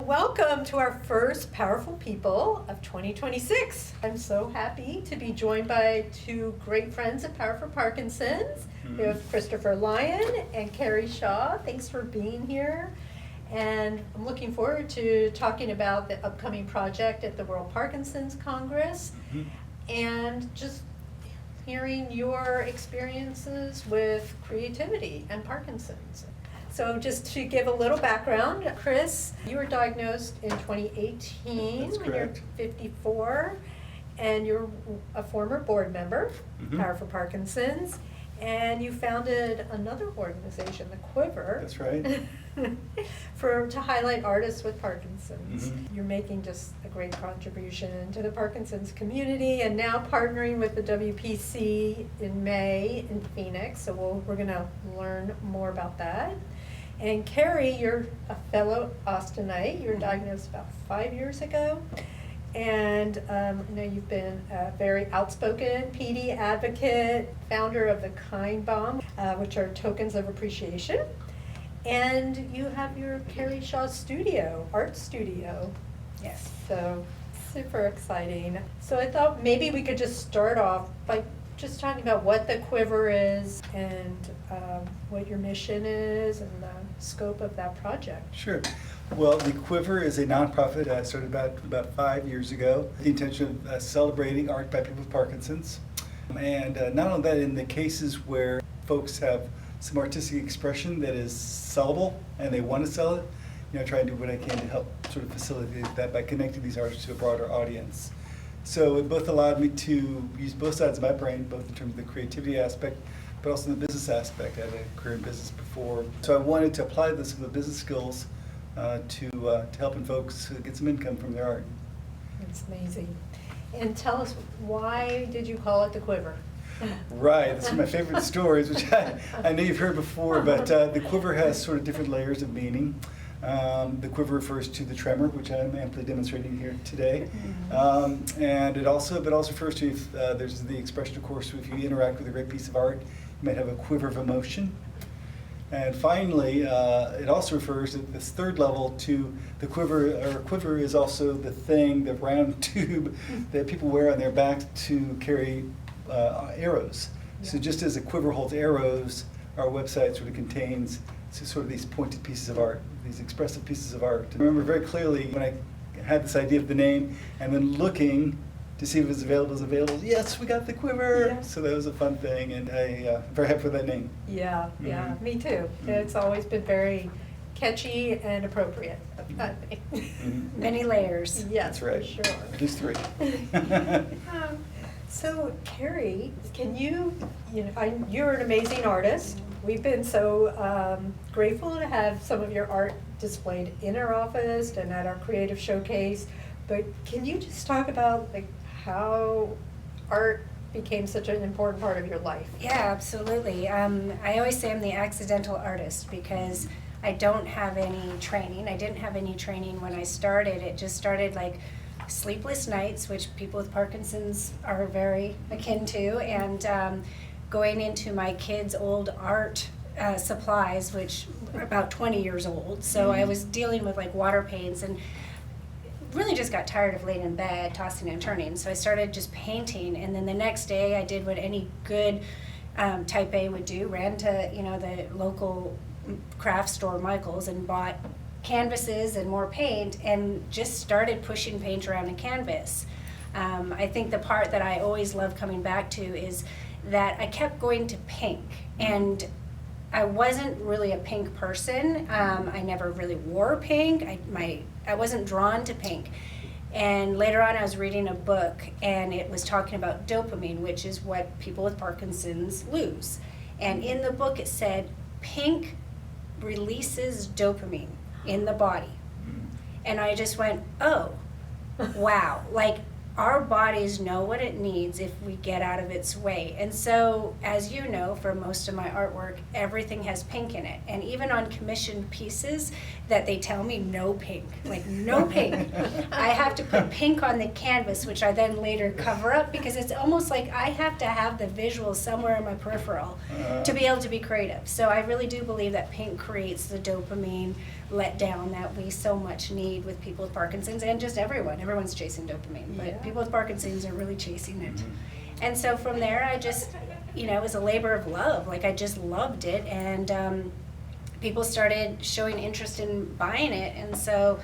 welcome to our first Powerful People of 2026. I'm so happy to be joined by two great friends at Power for Parkinsons. We have Christopher Lyon and Keri Shaw. Thanks for being here. And I'm looking forward to talking about the upcoming project at the World Parkinson's Congress and just hearing your experiences with creativity and Parkinson's. So just to give a little background, Chris, you were diagnosed in 2018 That's when you're correct. 54, and you're a former board member, Power for Parkinson's, and you founded another organization, the Quiver. That's right. to highlight artists with Parkinson's. You're making just a great contribution to the Parkinson's community, and now partnering with the WPC in May in Phoenix, so we're going to learn more about that. And Keri, you're a fellow Austinite. You were diagnosed about 5 years ago. And I know you've been a very outspoken PD advocate, founder of the Kind Bomb, which are tokens of appreciation. And you have your Keri Shaw studio, art studio. Yes. So super exciting. So I thought maybe we could just start off by just talking about what the Quiver is and what your mission is and the scope of that project. Sure. Well, the Quiver is a nonprofit started about 5 years ago. The intention of celebrating art by people with Parkinson's. And not only that, in the cases where folks have some artistic expression that is sellable and they want to sell it, try and do what I can to help sort of facilitate that by connecting these artists to a broader audience. So it both allowed me to use both sides of my brain, both in terms of the creativity aspect, but also the business aspect. I had a career in business before. So I wanted to apply some of the business skills to helping folks get some income from their art. It's amazing. And tell us, why did you call it the Quiver? Right, that's one of my favorite stories, which I know you've heard before, but the Quiver has sort of different layers of meaning. The Quiver refers to the tremor, which I'm amply demonstrating here today. And it also refers to, if there's the expression, of course, if you interact with a great piece of art, you might have a quiver of emotion. And finally, it also refers at this third level to the quiver, or quiver is also the thing, the round tube that people wear on their back to carry arrows. Yeah. So just as a quiver holds arrows, our website sort of contains sort of these pointed pieces of art, these expressive pieces of art. I remember very clearly when I had this idea of the name and then looking to see if it was available. Yes, we got the Quiver. Yeah. So that was a fun thing, and I'm very happy with that name. Yeah, me too. It's always been very catchy and appropriate. Many layers. Yes, that's right. For sure. At least three. So, Keri, can you're an amazing artist. We've been so grateful to have some of your art displayed in our office and at our creative showcase. But can you just talk about how art became such an important part of your life? Yeah, absolutely. I always say I'm the accidental artist because I don't have any training. I didn't have any training when I started. It just started like sleepless nights, which people with Parkinson's are very akin to, and going into my kids' old art supplies, which are about 20 years old. So I was dealing with like water paints and really just got tired of laying in bed, tossing and turning. So I started just painting, and then the next day I did what any good type A would do, ran to the local craft store, Michael's, and bought canvases and more paint and just started pushing paint around a canvas. I think the part that I always love coming back to is that I kept going to pink, and I wasn't really a pink person. I never really wore pink. I wasn't drawn to pink. And later on I was reading a book, and it was talking about dopamine, which is what people with Parkinson's lose. And in the book it said pink releases dopamine in the body. And I just went, oh, wow. Like our bodies know what it needs if we get out of its way. And so, as you know, for most of my artwork, everything has pink in it. And even on commissioned pieces that they tell me no pink, like no pink, I have to put pink on the canvas, which I then later cover up, because it's almost like I have to have the visual somewhere in my peripheral to be able to be creative. So I really do believe that pink creates the dopamine letdown that we so much need with people with Parkinson's, and just everyone. Everyone's chasing dopamine, but people with Parkinson's are really chasing it. And so from there, I just, it was a labor of love. Like, I just loved it, and people started showing interest in buying it. And so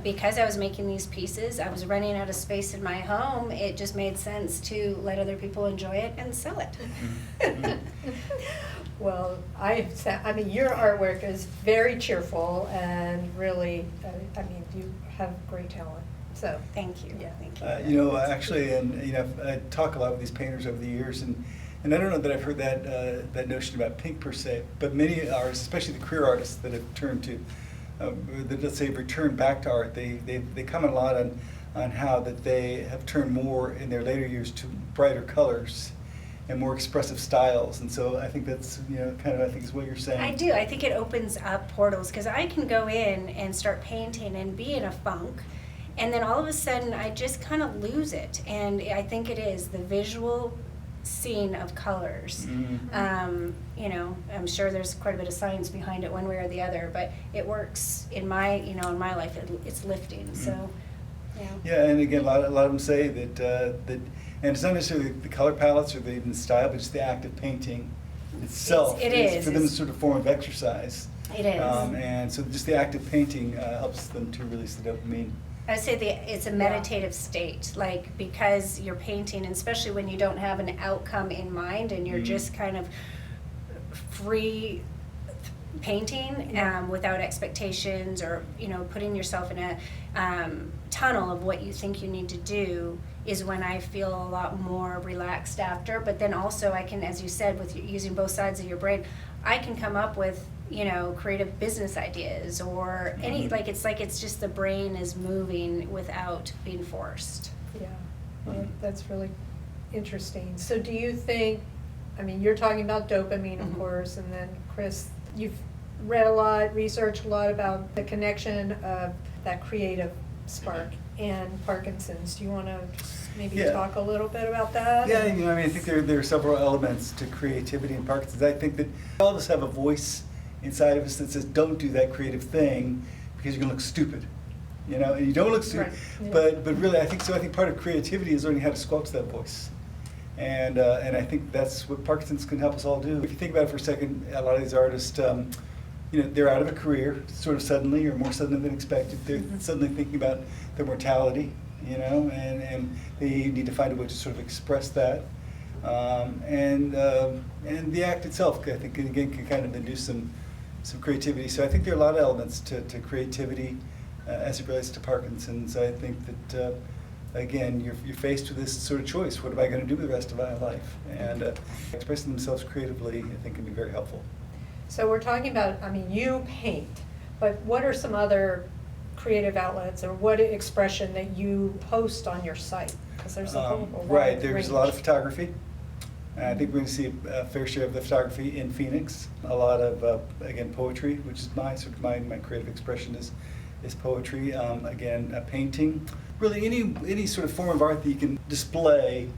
because I was making these pieces, I was running out of space in my home, it just made sense to let other people enjoy it and sell it. Well, your artwork is very cheerful and really, you have great talent. So thank you. Yeah, thank you. Actually, and I talk a lot with these painters over the years, and I don't know that I've heard that notion about pink per se, but many artists, especially the career artists that have turned to, that let's say returned back to art, they comment a lot on how that they have turned more in their later years to brighter colors and more expressive styles. And so I think that's, kind of, I think is what you're saying. I do. I think it opens up portals, because I can go in and start painting and be in a funk, and then all of a sudden I just kind of lose it. And I think it is the visual scene of colors. I'm sure there's quite a bit of science behind it one way or the other, but it works in my, in my life. It's lifting. So, Yeah, and again, a lot of them say that and it's not necessarily the color palettes or even the style, but just the act of painting itself. It is. For them, it's sort of form of exercise. It is. And so just the act of painting helps them to release the dopamine. I would say it's a meditative state, like, because you're painting, and especially when you don't have an outcome in mind and you're just kind of free painting without expectations, or putting yourself in a tunnel of what you think you need to do, is when I feel a lot more relaxed after. But then also I can, as you said, with using both sides of your brain, I can come up with creative business ideas, or any, it's just the brain is moving without being forced. Yeah, well, that's really interesting. So do you think, you're talking about dopamine, of course, and then Chris, you've read a lot, researched a lot about the connection of that creative spark and Parkinson's. Do you want to maybe talk a little bit about that? Yeah, I think there are several elements to creativity in Parkinson's. I think that all of us have a voice inside of us that says, don't do that creative thing because you're going to look stupid. And you don't look stupid. Right. Yeah. But really, I think part of creativity is learning how to squelch that voice. And I think that's what Parkinson's can help us all do. If you think about it for a second, a lot of these artists, they're out of a career sort of suddenly, or more suddenly than expected. They're suddenly thinking about their mortality, and they need to find a way to sort of express that. And the act itself, I think, again, can kind of induce some creativity. So I think there are a lot of elements to creativity as it relates to Parkinson's. I think that, again, you're faced with this sort of choice. What am I going to do with the rest of my life? And expressing themselves creatively, I think, can be very helpful. So we're talking about, you paint, but what are some other creative outlets, or what expression that you post on your site? Because there's a whole right, there's range. A lot of photography. I think we're going to see a fair share of the photography in Phoenix. A lot of, again, poetry, which is my creative expression is poetry. Again, painting. Really, any sort of form of art that you can display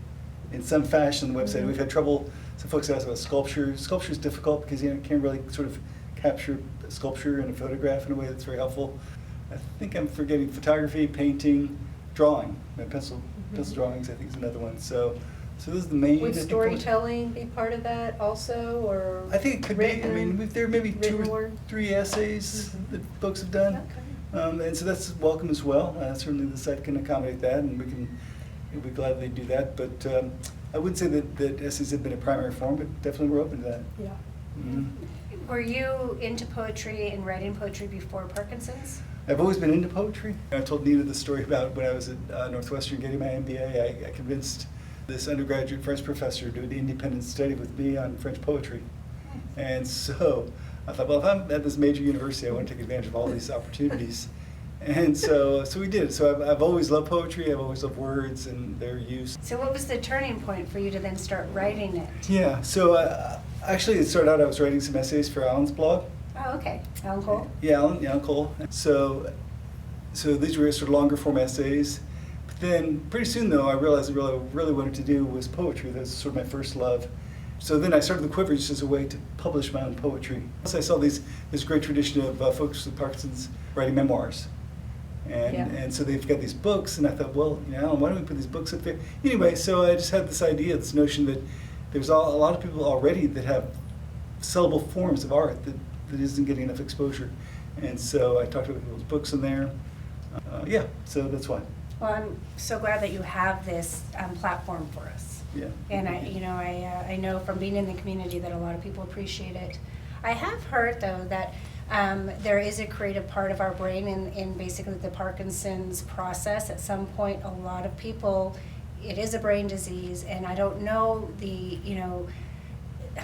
in some fashion on the website. We've had trouble. Some folks ask about sculpture. Sculpture is difficult because you can't really sort of capture sculpture in a photograph in a way that's very helpful. I think I'm forgetting photography, painting, drawing. Pencil drawings, I think, is another one. So those are the main. Would storytelling be part of that also, or? I think it could be. There may be 2 or 3 essays that folks have done, and so that's welcome as well. Certainly, the site can accommodate that, and we'll be glad they do that. But I wouldn't say that essays have been a primary form, but definitely we're open to that. Yeah. Mm-hmm. Were you into poetry and writing poetry before Parkinson's? I've always been into poetry. I told Nina the story about when I was at Northwestern getting my MBA. I convinced this undergraduate French professor to do an independent study with me on French poetry. And so I thought, well, if I'm at this major university, I want to take advantage of all these opportunities. And so we did. So I've always loved poetry. I've always loved words and their use. So what was the turning point for you to then start writing it? Yeah. So actually, it started out. I was writing some essays for Alan's blog. Oh, okay. Alan Cole? Yeah, Alan Cole. So these were sort of longer form essays. But then pretty soon, though, I realized what I really wanted to do was poetry. That was sort of my first love. So then I started the Quiver just as a way to publish my own poetry. So I saw this great tradition of folks with Parkinson's writing memoirs. And so they've got these books, and I thought, well, why don't we put these books up there? Anyway, so I just had this idea, this notion that there's a lot of people already that have sellable forms of art that isn't getting enough exposure. And so I talked about people's books in there. So that's why. Well, I'm so glad that you have this platform for us. Yeah. And I know from being in the community that a lot of people appreciate it. I have heard, though, that there is a creative part of our brain in basically the Parkinson's process. At some point, a lot of people, it is a brain disease, and I don't know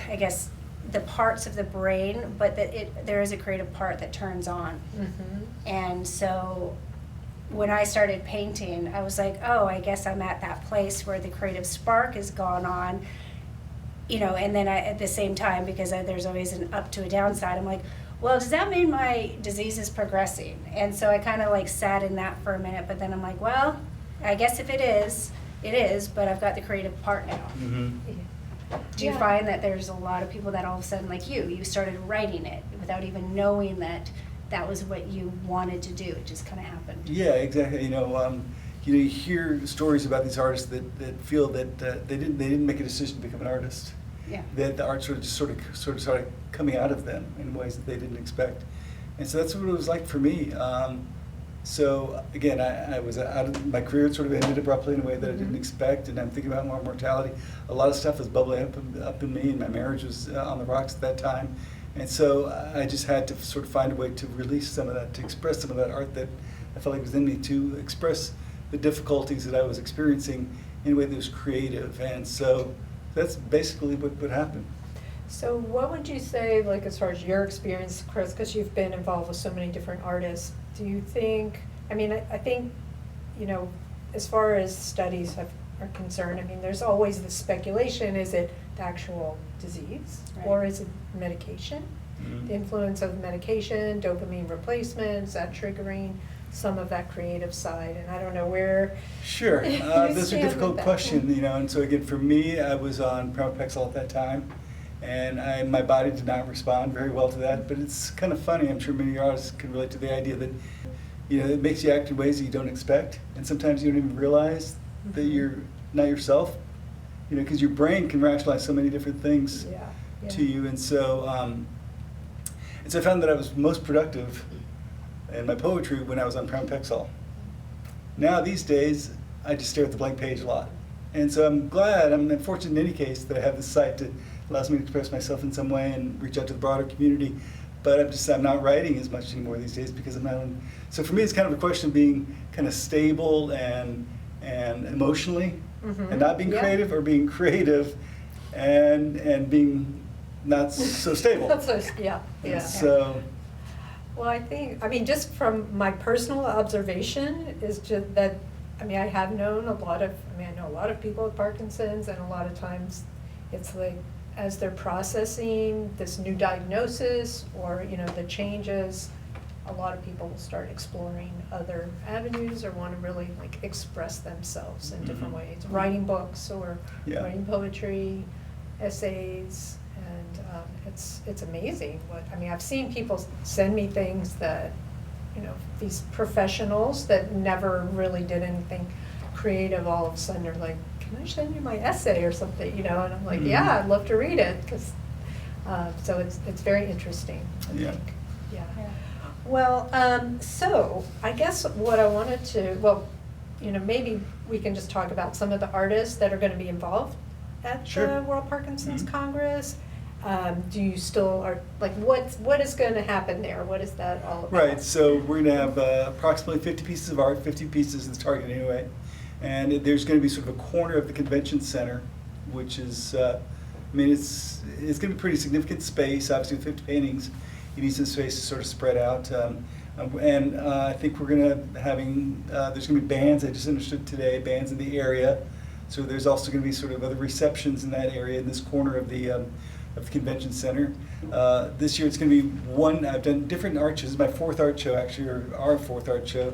I guess the parts of the brain, but that there is a creative part that turns on. Mm-hmm. And so when I started painting, I was like, oh, I guess I'm at that place where the creative spark has gone on. And then at the same time, because there's always an up to a downside, I'm like, well, does that mean my disease is progressing? And so I kind of sat in that for a minute, but then I'm like, well, I guess if it is, it is, but I've got the creative part now. Mm-hmm. Do you find that there's a lot of people that all of a sudden, like you started writing it without even knowing that was what you wanted to do? It just kind of happened. Yeah, exactly. You hear stories about these artists that feel that they didn't make a decision to become an artist. Yeah. That the art sort of started coming out of them in ways that they didn't expect, and so that's what it was like for me. So again, I was out of my career. It sort of ended abruptly in a way that I didn't expect, and I'm thinking about more mortality. A lot of stuff was bubbling up in me, and my marriage was on the rocks at that time, and so I just had to sort of find a way to release some of that, to express some of that art that I felt like was in me, to express the difficulties that I was experiencing in a way that was creative, and so that's basically what happened. So what would you say, as far as your experience, Chris, because you've been involved with so many different artists, do you think, I think, as far as studies are concerned, there's always this speculation, is it the actual disease, Right. or is it medication? Mm-hmm. The influence of medication, dopamine replacements, that triggering some of that creative side, and I don't know where. Sure, you those are stand difficult with that. questions, and so again, for me, I was on pramipexole at that time, and my body did not respond very well to that, but it's kind of funny, I'm sure many artists can relate to the idea that, it makes you act in ways that you don't expect, and sometimes you don't even realize that you're not yourself, because your brain can rationalize so many different things to you, and so I found that I was most productive in my poetry when I was on pramipexole. Now these days, I just stare at the blank page a lot. And so I'm fortunate in any case that I have this site that allows me to express myself in some way and reach out to the broader community. But I'm not writing as much anymore these days because I'm not on. So for me, it's kind of a question of being kind of stable and emotionally, Mm-hmm. and not being creative, or being creative and being not so stable. Yeah. So. Well, I think, just from my personal observation, is just that, I have known I know a lot of people with Parkinson's, and a lot of times it's like, as they're processing this new diagnosis or, the changes, a lot of people will start exploring other avenues or want to really express themselves in different ways, writing books or writing poetry, essays. And it's amazing what, I've seen people send me things that, these professionals that never really did anything creative, all of a sudden are like, can I send you my essay or something, and I'm like, yeah, I'd love to read it, because, so it's very interesting, I think. Yeah. Well, so I guess what I wanted to, maybe we can just talk about some of the artists that are going to be involved at the World Parkinson's Congress. Do you still what is going to happen there? What is that all about? Right, so we're going to have approximately 50 pieces of art, 50 pieces is the target anyway. And there's going to be sort of a corner of the convention center, which is, it's going to be pretty significant space, obviously with 50 paintings. You need some space to sort of spread out. And I think we're going to having, there's going to be bands, I just understood today, bands in the area. So there's also going to be sort of other receptions in that area, in this corner of the convention center. This year it's going to be I've done different art shows, my 4th art show actually, or our 4th art show.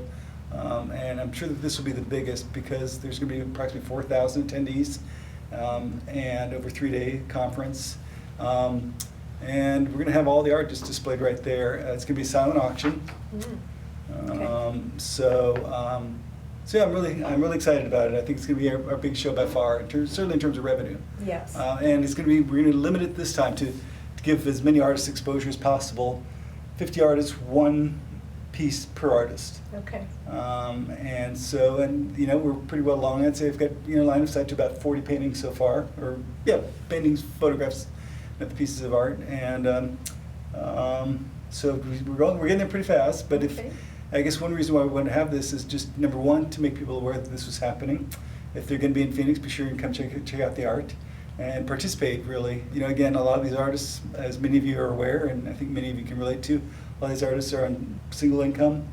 And I'm sure that this will be the biggest because there's going to be approximately 4,000 attendees and over a 3-day conference. And we're going to have all the art just displayed right there. It's going to be a silent auction. So yeah, I'm really excited about it. I think it's going to be our big show by far, certainly in terms of revenue. Yes. And it's going to be, we're going to limit it this time to give as many artists exposure as possible. 50 artists, 1 piece per artist. Okay. And so, we're pretty well along. I'd say I've got, line of sight to about 40 paintings so far, or paintings, photographs, not the pieces of art. And so we're getting there pretty fast. But I guess one reason why we want to have this is just, number one, to make people aware that this was happening. If they're going to be in Phoenix, be sure and come check out the art and participate, really. Again, a lot of these artists, as many of you are aware, and I think many of you can relate to, a lot of these artists are on single income,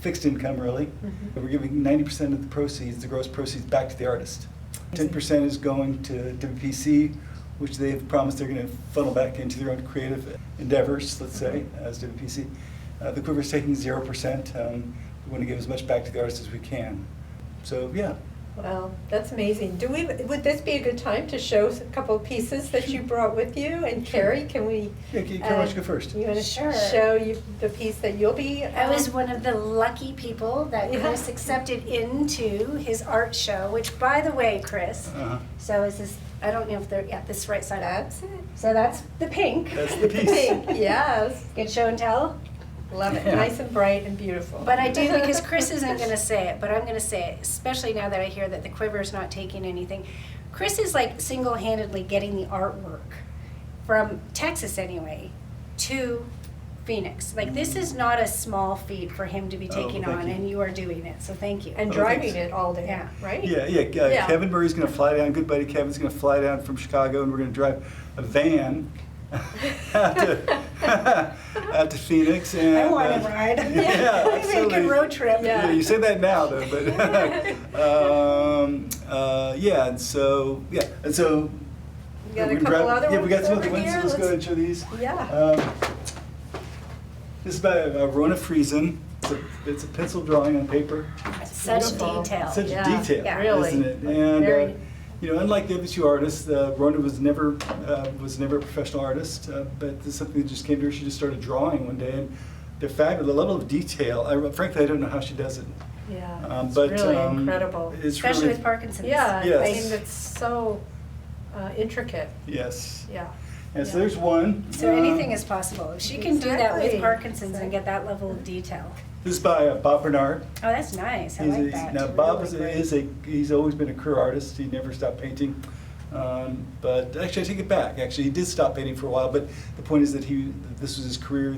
fixed income, really. We're giving 90% of the proceeds, the gross proceeds, back to the artist. 10% is going to WPC, which they've promised they're going to funnel back into their own creative endeavors, let's say, as WPC. The Quiver's taking 0%. We want to give as much back to the artists as we can. So, yeah. Well, that's amazing. Would this be a good time to show a couple of pieces that you brought with you? And Keri, can we? Yeah, Keri, why don't you go first? You want to Sure. show you the piece that you'll be? I was one of the lucky people that Yeah. Chris accepted into his art show, which, by the way, Chris, so is this, I don't know if they're, this right side up. That's it. So that's the pink. That's the piece. Pink, yes. Good show and tell. Love it. Yeah. Nice and bright and beautiful. But I do, because Chris isn't going to say it, but I'm going to say it, especially now that I hear that the Quiver's not taking anything. Chris is like single-handedly getting the artwork from Texas anyway to Phoenix. Like, this is not a small feat for him to be taking thank on, you. and you are doing it, so thank you. And driving thanks. it all day, Yeah. right? Yeah. Kevin Murray's going to fly down. Good buddy Kevin's going to fly down from Chicago, and we're going to drive a van out to Phoenix. And, I want to ride. Yeah, Maybe a absolutely. good road trip. Yeah. You say that now, though, but and so We got a we can couple grab- other Yeah, we got ones some over other ones. here. So let's go ahead and show these. Yeah. This is by Rona Friesen. It's a pencil drawing on paper. Such Beautiful. detail. Such Yeah, detail, yeah. Really. isn't it? And Very. unlike the other 2 artists, Rona was never a professional artist, but this is something that just came to her. She just started drawing one day, and they're fabulous. The level of detail, frankly, I don't know how she does it. Yeah. It's but really incredible. It's Especially really, with Parkinson's. Yeah. Yes. I mean, it's so intricate. yes. Yeah. And so there's one. So anything is possible. If she can do that with Exactly. Parkinson's and get that level of detail. This is by Bob Bernard. Oh, that's nice. I like that. Now Really Bob great. he's always been a career artist. He never stopped painting. But actually, I take it back. Actually, he did stop painting for a while. But the point is that this was his career.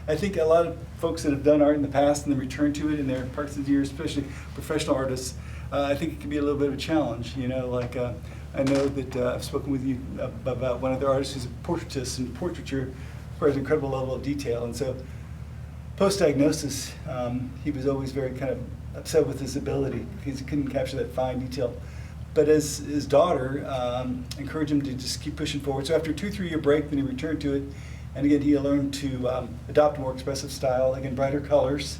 I think a lot of folks that have done art in the past and then return to it in their Parkinson's years, especially professional artists, I think it can be a little bit of a challenge. I know that I've spoken with you about one of the artists who's a portraitist, and portraiture requires an incredible level of detail. And so, post-diagnosis, he was always very kind of upset with his ability because he couldn't capture that fine detail. But as his daughter encouraged him to just keep pushing forward. So after a 2-3 year break, then he returned to it. And again, he learned to adopt a more expressive style, again, brighter colors,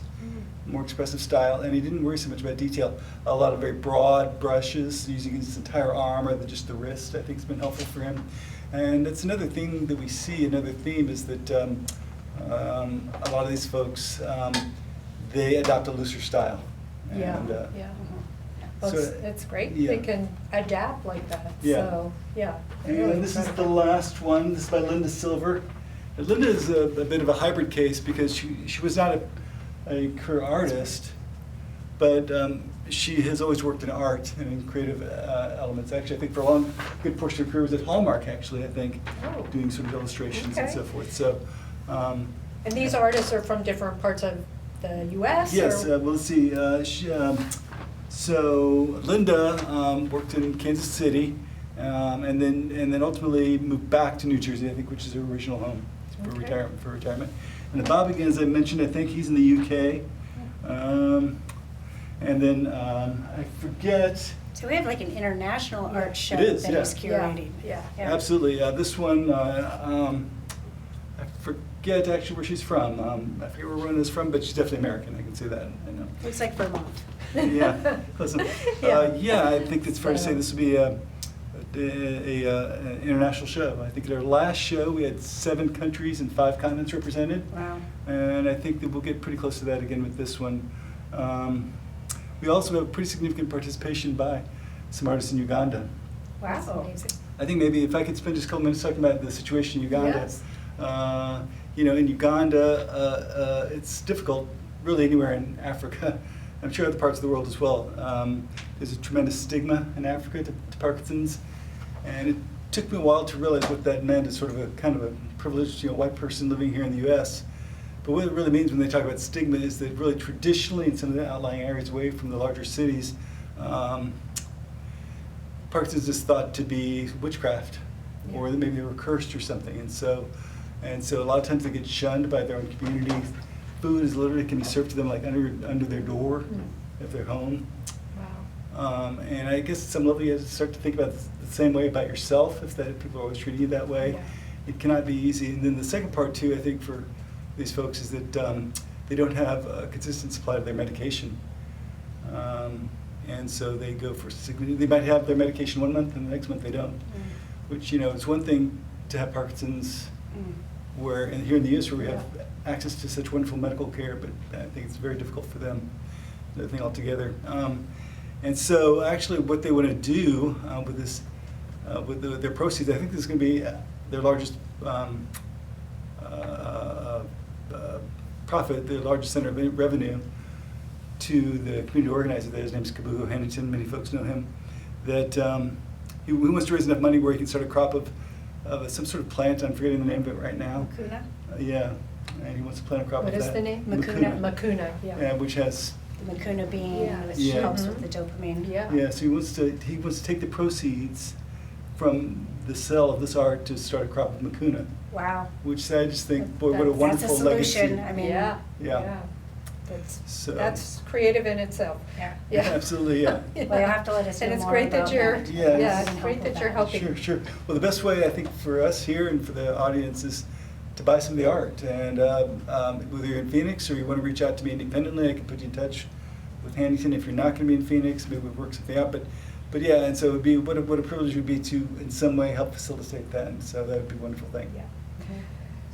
more expressive style, and he didn't worry so much about detail. A lot of very broad brushes, using his entire arm rather than just the wrist, I think has been helpful for him. And that's another thing that we see, another theme, is that a lot of these folks, they adopt a looser style. Yeah. And, Yeah. Well, So, it's great. yeah. They can adapt like that. Yeah. So, yeah. really And this is the incredible. last one. This is by Linda Silver. And Linda is a bit of a hybrid case because she was not a career artist, but she has always worked in art and in creative elements. Actually, I think for a good portion of her career was at Hallmark, actually, I think, Oh. doing sort of illustrations and Okay. so forth. So, And these artists are from different parts of the U.S.? yes, or- well, let's see. So Linda worked in Kansas City, and then ultimately moved back to New Jersey, I think, which is her original home Okay. for retirement. And the Bob, again, as I mentioned, I think he's in the UK. And then I forget. So we have like an international art show It is, that yeah. is curating. Yeah. Absolutely. This one, I forget actually where she's from. I forget where one is from, but she's definitely American. I can say that. I know. Looks like Vermont. Yeah. Listen, yeah, I think it's fair to say this will be an international show. I think at our last show we had 7 countries and 5 continents represented. Wow. And I think that we'll get pretty close to that again with this one. We also have pretty significant participation by some artists in Uganda. That's Wow. amazing. I think maybe if I could spend just a couple minutes talking about the situation in Uganda. Yes. In Uganda, it's difficult really anywhere in Africa. I'm sure other parts of the world as well. There's a tremendous stigma in Africa to Parkinson's, and it took me a while to realize what that meant as sort of a kind of a privileged white person living here in the U.S. But what it really means when they talk about stigma is that really traditionally in some of the outlying areas away from the larger cities, Parkinson's is thought to be witchcraft, or that maybe they were cursed or something. And so a lot of times they get shunned by their own community. Food is literally can be served to them like under their door of their home. Wow. And I guess at some level you have to start to think about the same way about yourself, if that people are always treating you that way. Yeah. It cannot be easy. And then the second part too, I think for these folks is that they don't have a consistent supply of their medication. And so they go for, they might have their medication one month and the next month they don't. Which, it's one thing to have Parkinson's where, and here in the US where we have access to such wonderful medical care, but I think it's very difficult for them, the thing altogether. And so actually what they want to do with this, with their proceeds, I think this is going to be their largest profit, the largest center of revenue to the community organizer there. His name's Kabugo Hennington, many folks know him, that he wants to raise enough money where he can start a crop of some sort of plant. I'm forgetting the name of it right now. Mucuna? Yeah, and he wants to plant a crop What of is that. the name? Mucuna. Mucuna, yeah. Which has, The Mucuna bean, Yeah. which Yeah. helps Mhm. with the dopamine. Yeah. so he wants to take the proceeds from the sale of this art to start a crop of Mucuna, Wow. which I just think, boy, what a That's a wonderful That's a solution. legacy. I mean, Yeah. Yeah. So- That's creative in itself. yeah. Yeah. Absolutely, yeah. Well, you'll have to let us know And it's more great that about you're, that. Yeah. yeah, It's it's great that you're helpful. helping. Sure. Well, the best way I think for us here and for the audience is to buy some of the art. And whether you're in Phoenix or you want to reach out to me independently, I can put you in touch with Hannington. If you're not going to be in Phoenix, maybe we'll work something out. But yeah, and so it would be what a privilege it would be to in some way help facilitate that. And so that would be a wonderful thing. Yeah.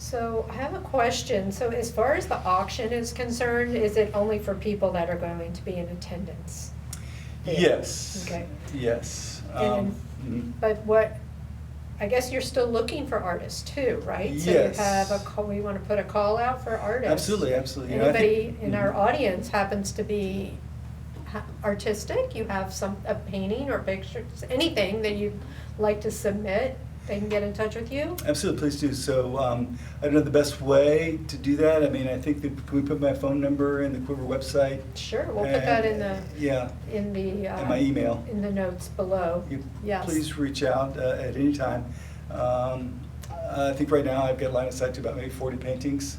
So I have a question. So as far as the auction is concerned, is it only for people that are going to be in attendance? Yes. Okay. Yes. And- Mhm. But I guess you're still looking for artists too, right? Yes. So you have we want to put a call out for artists. Absolutely. I think- Anybody in our Mhm. audience happens to be artistic, you have a painting or pictures, anything that you'd like to submit, they can get in touch with you? Absolutely, please do. So I don't know the best way to do that. I mean, I think that, can we put my phone number in the Quiver website? Sure, we'll put that in the, Yeah, in the. and my email. In the notes below. You Yes. Please reach out at any time. I think right now I've got line of sight to about maybe 40 paintings.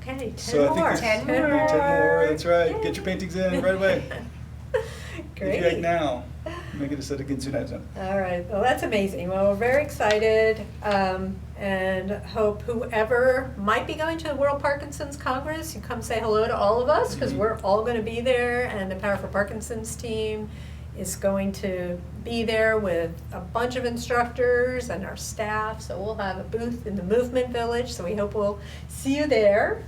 Okay, 10 So I think more. it's 10 10 more, that's right. Yay. Get your paintings in right away. Great. If you act now, make it a set again soon as done. All right, well, that's amazing. Well, we're very excited and hope whoever might be going to the World Parkinson's Congress, you come say hello to all of us because Mhm. we're all going to be there, and the Power for Parkinson's team is going to be there with a bunch of instructors and our staff. So we'll have a booth in the Movement Village, so we hope we'll see you there.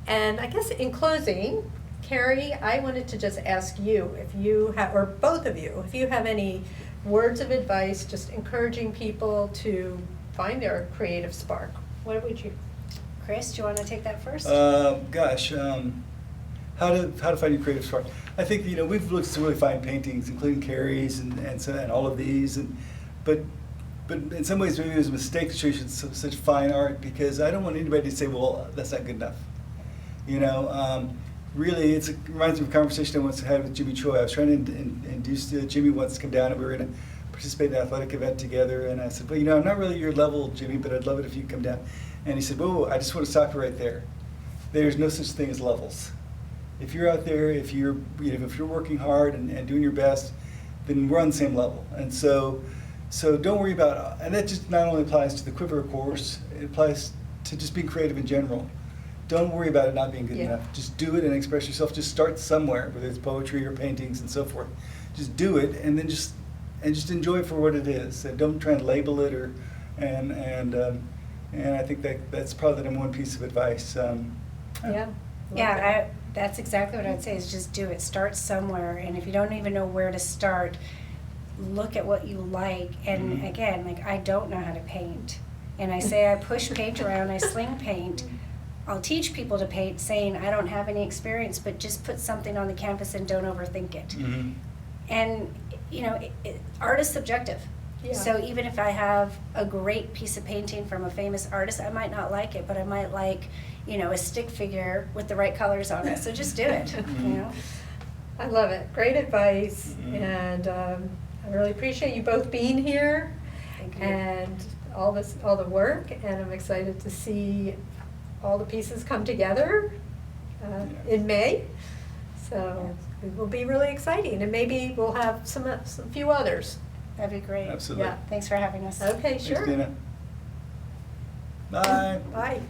And I guess in closing, Keri, I wanted to just ask you if you have, or both of you, if you have any words of advice, just encouraging people to find their creative spark. What would you? Chris, do you want to take that first? How to find your creative spark. I think we've looked at some really fine paintings, including Keri's and all of these, but in some ways maybe it was a mistake to show you such fine art because I don't want anybody to say, well, that's not good enough. Really, it reminds me of a conversation I once had with Jimmy Choi. I was trying to induce Jimmy once to come down, and we were going to participate in an athletic event together. And I said, well, I'm not really your level, Jimmy, but I'd love it if you come down. And he said, whoa, I just want to stop you right there. There's no such thing as levels. If you're out there, if you're working hard and doing your best, then we're on the same level. And so don't worry about, and that just not only applies to the Quiver course, it applies to just being creative in general. Don't worry about it not being good enough. Just do it and express yourself. Just start somewhere, whether it's poetry or paintings and so forth. Just do it, and then just enjoy it for what it is. And don't try and label it and I think that's probably the #1 piece of advice. That's exactly what I'd say, is just do it. Start somewhere, and if you don't even know where to start, look at what you like. And again, like, I don't know how to paint, and I say I push paint around, I sling paint. I'll teach people to paint, saying I don't have any experience, but just put something on the canvas and don't overthink it. And art is subjective. Yeah. So even if I have a great piece of painting from a famous artist, I might not like it, but I might like, a stick figure with the right colors on it. So just do it. I love it. Great advice, and I really appreciate you both being here. Thank you. And all the work, and I'm excited to see all the pieces come together in May. So it will be really exciting, and maybe we'll have some few others. That'd be great. Absolutely. Yeah. Thanks for having us. Okay, sure. Thanks, Dana. Bye. Bye.